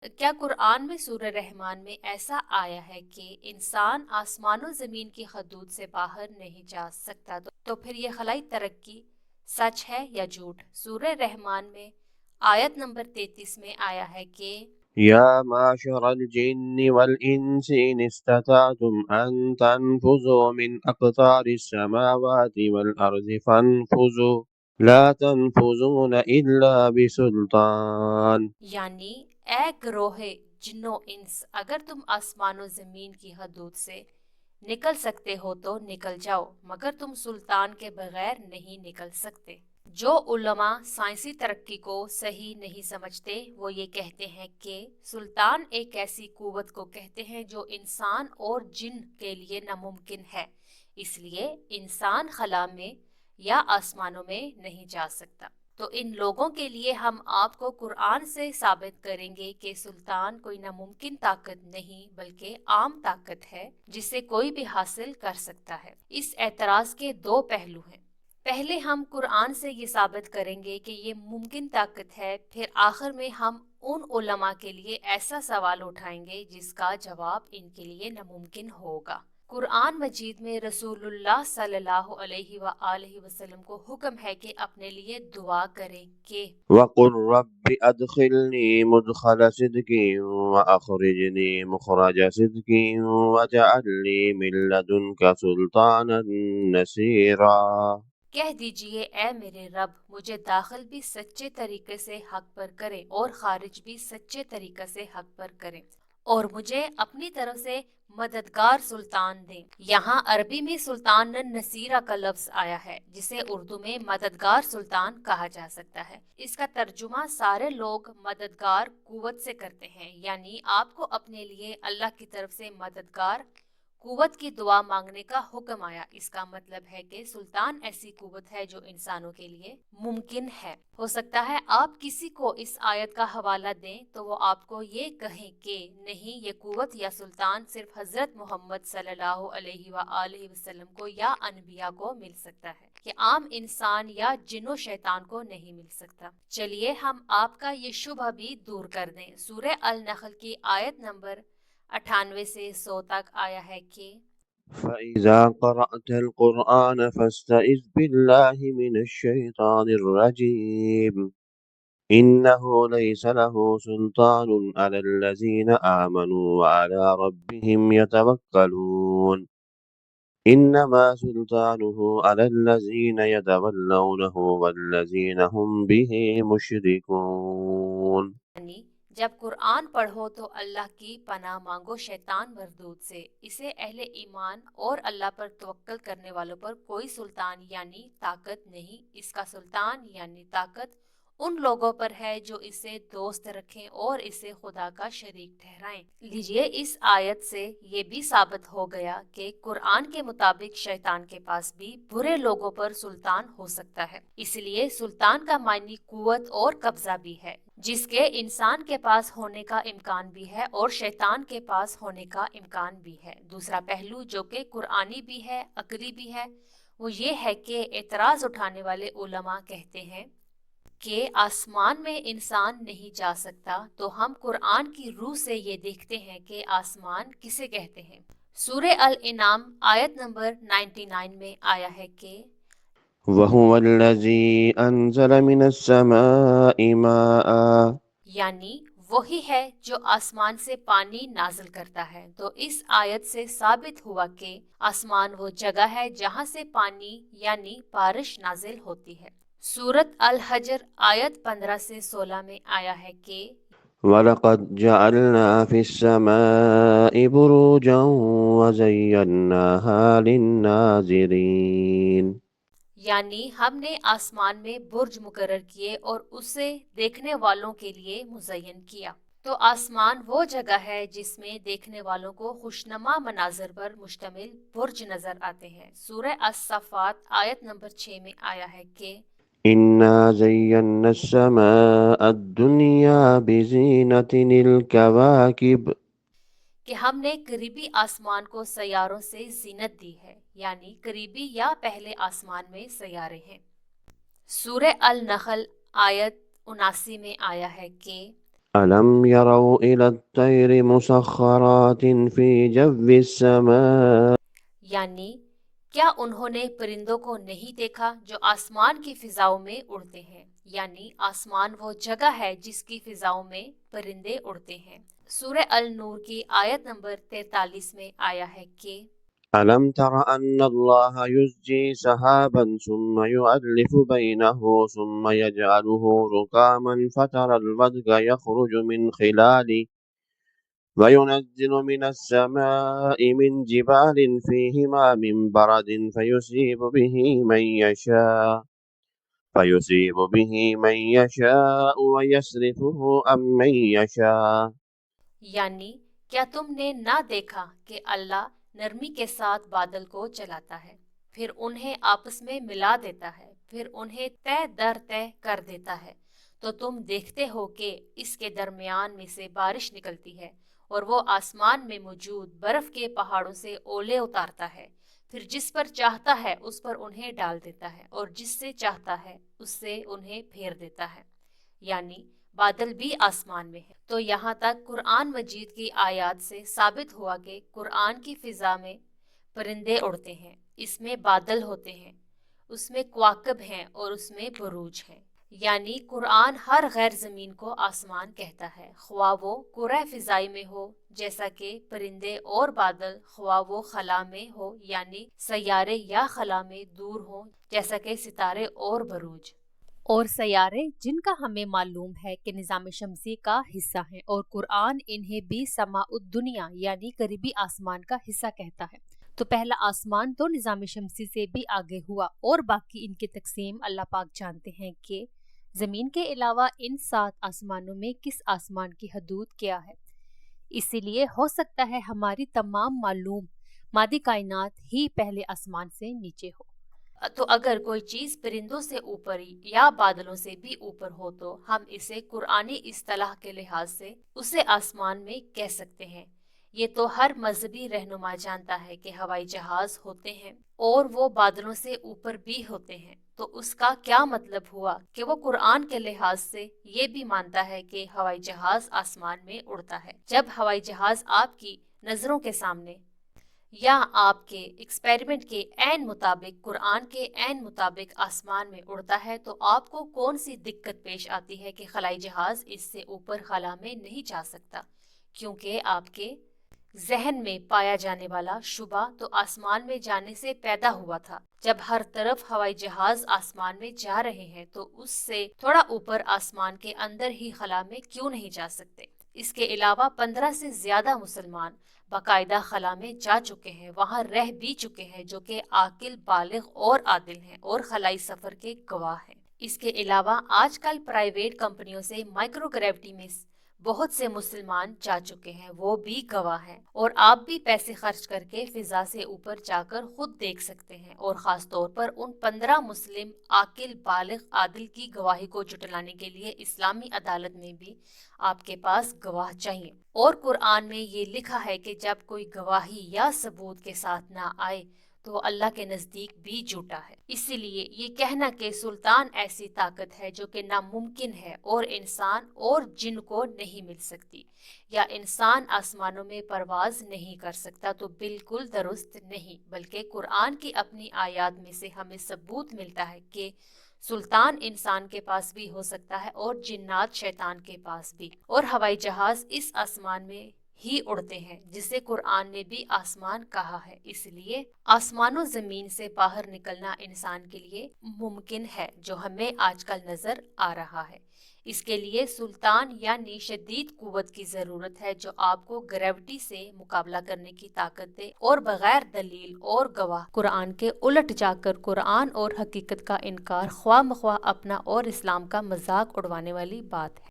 کیا قرآن میں سورہ رحمان میں ایسا آیا ہے کہ انسان آسمان و زمین کی حدود سے باہر نہیں جا سکتا؟ تو پھر یہ خلائی ترقی سچ ہے یا جھوٹ؟ سورہ رحمان میں آیت نمبر 33 میں آیا ہے کہ يا معشر الجن والإنس إن استطعتم أن تنفذوا من أقطار السماوات والأرض فانفذوا لا تنفذون إلا بسلطان. یعنی اے گروہ جنو انس، اگر تم آسمان و زمین کی حدود سے نکل سکتے ہو تو نکل جاؤ، مگر تم سلطان کے بغیر نہیں نکل سکتے۔ جو علماء سائنسی ترقی کو صحیح نہیں سمجھتے وہ یہ کہتے ہیں کہ سلطان ایک ایسی قوت کو کہتے ہیں جو انسان اور جن کے لیے ناممکن ہے، اس لیے انسان خلا میں یا آسمانوں میں نہیں جا سکتا۔ تو ان لوگوں کے لیے ہم آپ کو قرآن سے ثابت کریں گے کہ سلطان کوئی ناممکن طاقت نہیں بلکہ عام طاقت ہے جسے کوئی بھی حاصل کر سکتا ہے۔ اس اعتراض کے دو پہلو ہیں۔ پہلے ہم قرآن سے یہ ثابت کریں گے کہ یہ ممکن طاقت ہے، پھر آخر میں ہم ان علماء کے لیے ایسا سوال اٹھائیں گے جس کا جواب ان کے لیے ناممکن ہوگا۔ قرآن مجید میں رسول اللہ صلی اللہ علیہ وآلہ وسلم کو حکم ہے کہ اپنے لیے دعا کریں کہ وقل رب أدخلني مدخل صدق وأخرجني مخرج صدق واجعل لي من لدنك سلطانا نصيرا. کہہ دیجئے اے میرے رب، مجھے داخل بھی سچے طریقے سے حق پر کرے اور خارج بھی سچے طریقے سے حق پر کرے، اور مجھے اپنی طرف سے مددگار سلطان دیں۔ یہاں عربی میں سلطان نصیرہ کا لفظ آیا ہے جسے اردو میں مددگار سلطان کہا جا سکتا ہے۔ اس کا ترجمہ سارے لوگ مددگار قوت سے کرتے ہیں، یعنی آپ کو اپنے لیے اللہ کی طرف سے مددگار قوت کی دعا مانگنے کا حکم آیا۔ اس کا مطلب ہے کہ سلطان ایسی قوت ہے جو انسانوں کے لیے ممکن ہے۔ ہو سکتا ہے آپ کسی کو اس آیت کا حوالہ دیں تو وہ آپ کو یہ کہیں کہ نہیں، یہ قوت یا سلطان صرف حضرت محمد صلی اللہ علیہ وآلہ وسلم کو یا انبیاء کو مل سکتا ہے، یہ عام انسان یا جن و شیطان کو نہیں مل سکتا۔ چلیے ہم آپ کا یہ شبہ بھی دور کر دیں۔ سورہ النحل کی آیت نمبر 98 سے 100 تک آیا ہے کہ فإذا قرأت القرآن فاستعذ بالله من الشيطان الرجيم إنه ليس له سلطان على الذين آمنوا وعلى ربهم يتوكلون إنما سلطانه على الذين يتولونه والذين هم به مشركون. یعنی جب قرآن پڑھو تو اللہ کی پناہ مانگو شیطان مردود سے، اسے اہل ایمان اور اللہ پر توکل کرنے والوں پر کوئی سلطان یعنی طاقت نہیں۔ اس کا سلطان یعنی طاقت ان لوگوں پر ہے جو اسے دوست رکھیں اور اسے خدا کا شریک ٹھہرائیں۔ لیجئے اس آیت سے یہ بھی ثابت ہو گیا کہ قرآن کے مطابق شیطان کے پاس بھی برے لوگوں پر سلطان ہو سکتا ہے۔ اس لیے سلطان کا معنی قوت اور قبضہ بھی ہے، جس کے انسان کے پاس ہونے کا امکان بھی ہے اور شیطان کے پاس ہونے کا امکان بھی ہے۔ دوسرا پہلو جو کہ قرآنی بھی ہے، عقلی بھی ہے، وہ یہ ہے کہ اعتراض اٹھانے والے علماء کہتے ہیں کہ آسمان میں انسان نہیں جا سکتا، تو ہم قرآن کی روح سے یہ دیکھتے ہیں کہ آسمان کسے کہتے ہیں۔ سورہ الانعام آیت نمبر 99 میں آیا ہے کہ وهو الذي أنزل من السماء ماء. یعنی وہی ہے جو آسمان سے پانی نازل کرتا ہے۔ تو اس آیت سے ثابت ہوا کہ آسمان وہ جگہ ہے جہاں سے پانی یعنی بارش نازل ہوتی ہے۔ سورۃ الحجر آیت 15 سے 16 میں آیا ہے کہ وَلَقَدْ جَعَلْنَا فِي السَّمَاءِ بُرُوجًا وَزَيَّنَّاهَا لِلنَّاظِرِينَ. یعنی ہم نے آسمان میں برج مقرر کیے اور اسے دیکھنے والوں کے لیے مزین کیا۔ تو آسمان وہ جگہ ہے جس میں دیکھنے والوں کو خوشنما مناظر پر مشتمل برج نظر آتے ہیں۔ سورہ الصافات آیت نمبر 6 میں آیا ہے کہ إِنَّا زَيَّنَّا السَّمَاءَ الدُّنْيَا بِزِينَةٍ الْكَوَاكِبِ. کہ ہم نے قریبی آسمان کو سیاروں سے زینت دی ہے، یعنی قریبی یا پہلے آسمان میں سیارے ہیں۔ سورہ النحل آیت 79 میں آیا ہے کہ ألم يروا إلى الطير مسخرات في جو السماء یعنی کیا انہوں نے پرندوں کو نہیں دیکھا جو آسمان کی فضاؤں میں اڑتے ہیں؟ یعنی آسمان وہ جگہ ہے جس کی فضاؤں میں پرندے اڑتے ہیں۔ سورہ النور کی آیت نمبر 43 میں آیا ہے کہ ألم تر أن الله يزجي سحابا ثم يؤلف بينه ثم يجعله ركاما فترى الودق يخرج من خلاله وينزل من السماء من جبال فيهما من برد فيصيب به من يشاء ويصرفه عن من يشاء۔ یعنی کیا تم نے نہ دیکھا کہ اللہ نرمی کے ساتھ بادل کو چلاتا ہے، پھر انہیں آپس میں ملا دیتا ہے، پھر انہیں تہ در تہ کر دیتا ہے، تو تم دیکھتے ہو کہ اس کے درمیان میں سے بارش نکلتی ہے اور وہ آسمان میں موجود برف کے پہاڑوں سے اولے اتارتا ہے، پھر جس پر چاہتا ہے اس پر انہیں ڈال دیتا ہے اور جس سے چاہتا ہے اس سے انہیں پھیر دیتا ہے۔ یعنی بادل بھی آسمان میں ہے۔ تو یہاں تک قرآن مجید کی آیات سے ثابت ہوا کہ قرآن کی فضا میں پرندے اڑتے ہیں، اس میں بادل ہوتے ہیں، اس میں کواکب ہیں اور اس میں بروج ہیں۔ یعنی قرآن ہر غیر زمین کو آسمان کہتا ہے، خواہ وہ کرۂ فضائی میں ہو جیسا کہ پرندے اور بادل، خواہ وہ خلا میں ہو یعنی سیارے یا خلا میں دور ہوں جیسا کہ ستارے اور بروج۔ اور سیارے جن کا ہمیں معلوم ہے کہ نظام شمسی کا حصہ ہیں، اور قرآن انہیں بھی سماء الدنیا یعنی قریبی آسمان کا حصہ کہتا ہے۔ تو پہلا آسمان تو نظام شمسی سے بھی آگے ہوا، اور باقی ان کی تقسیم اللہ پاک جانتے ہیں کہ زمین کے علاوہ ان 7 آسمانوں میں کس آسمان کی حدود کیا ہے۔ اسی لیے ہو سکتا ہے ہماری تمام معلوم مادی کائنات ہی پہلے آسمان سے نیچے ہو۔ تو اگر کوئی چیز پرندوں سے اوپر یا بادلوں سے بھی اوپر ہو تو ہم اسے قرآنی اصطلاح کے لحاظ سے اسے آسمان میں کہہ سکتے ہیں۔ یہ تو ہر مذہبی رہنما جانتا ہے کہ ہوائی جہاز ہوتے ہیں اور وہ بادلوں سے اوپر بھی ہوتے ہیں، تو اس کا کیا مطلب ہوا کہ وہ قرآن کے لحاظ سے یہ بھی مانتا ہے کہ ہوائی جہاز آسمان میں اڑتا ہے۔ جب ہوائی جہاز آپ کی نظروں کے سامنے یا آپ کے ایکسپیریمنٹ کے عین مطابق قرآن کے عین مطابق آسمان میں اڑتا ہے تو آپ کو کون سی دقت پیش آتی ہے کہ خلائی جہاز اس سے اوپر خلا میں نہیں جا سکتا؟ کیونکہ آپ کے ذہن میں پایا جانے والا شبہ تو آسمان میں جانے سے پیدا ہوا تھا۔ جب ہر طرف ہوائی جہاز آسمان میں جا رہے ہیں تو اس سے تھوڑا اوپر آسمان کے اندر ہی خلا میں کیوں نہیں جا سکتے؟ اس کے علاوہ 15 سے زیادہ مسلمان باقاعدہ خلا میں جا چکے ہیں، وہاں رہ بھی چکے ہیں، جو کہ عاقل، بالغ اور عادل ہیں اور خلائی سفر کے گواہ ہیں۔ اس کے علاوہ آج کل پرائیویٹ کمپنیوں سے مائکرو گریوٹی میں بہت سے مسلمان جا چکے ہیں، وہ بھی گواہ ہیں، اور آپ بھی پیسے خرچ کر کے فضا سے اوپر جا کر خود دیکھ سکتے ہیں، اور خاص طور پر ان 15 مسلم عاقل، بالغ، عادل کی گواہی کو جھٹلانے کے لیے اسلامی عدالت میں بھی آپ کے پاس گواہ چاہیے۔ اور قرآن میں یہ لکھا ہے کہ جب کوئی گواہی یا ثبوت کے ساتھ نہ آئے تو اللہ کے نزدیک بھی جھوٹا ہے۔ اسی لیے یہ کہنا کہ سلطان ایسی طاقت ہے جو کہ ناممکن ہے اور انسان اور جن کو نہیں مل سکتی، یا انسان آسمانوں میں پرواز نہیں کر سکتا، تو بالکل درست نہیں، بلکہ قرآن کی اپنی آیات میں سے ہمیں ثبوت ملتا ہے کہ سلطان انسان کے پاس بھی ہو سکتا ہے اور جنات شیطان کے پاس بھی، اور ہوائی جہاز اس آسمان میں ہی اڑتے ہیں جسے قرآن نے بھی آسمان کہا ہے۔ اس لیے آسمان و زمین سے باہر نکلنا انسان کے لیے ممکن ہے، جو ہمیں آج کل نظر آ رہا ہے۔ اس کے لیے سلطان یعنی شدید قوت کی ضرورت ہے جو آپ کو گریوٹی سے مقابلہ کرنے کی طاقت دے، اور بغیر دلیل اور گواہ قرآن کے الٹ جا کر قرآن اور حقیقت کا انکار خواہ مخواہ اپنا اور اسلام کا مذاق اڑوانے والی بات ہے۔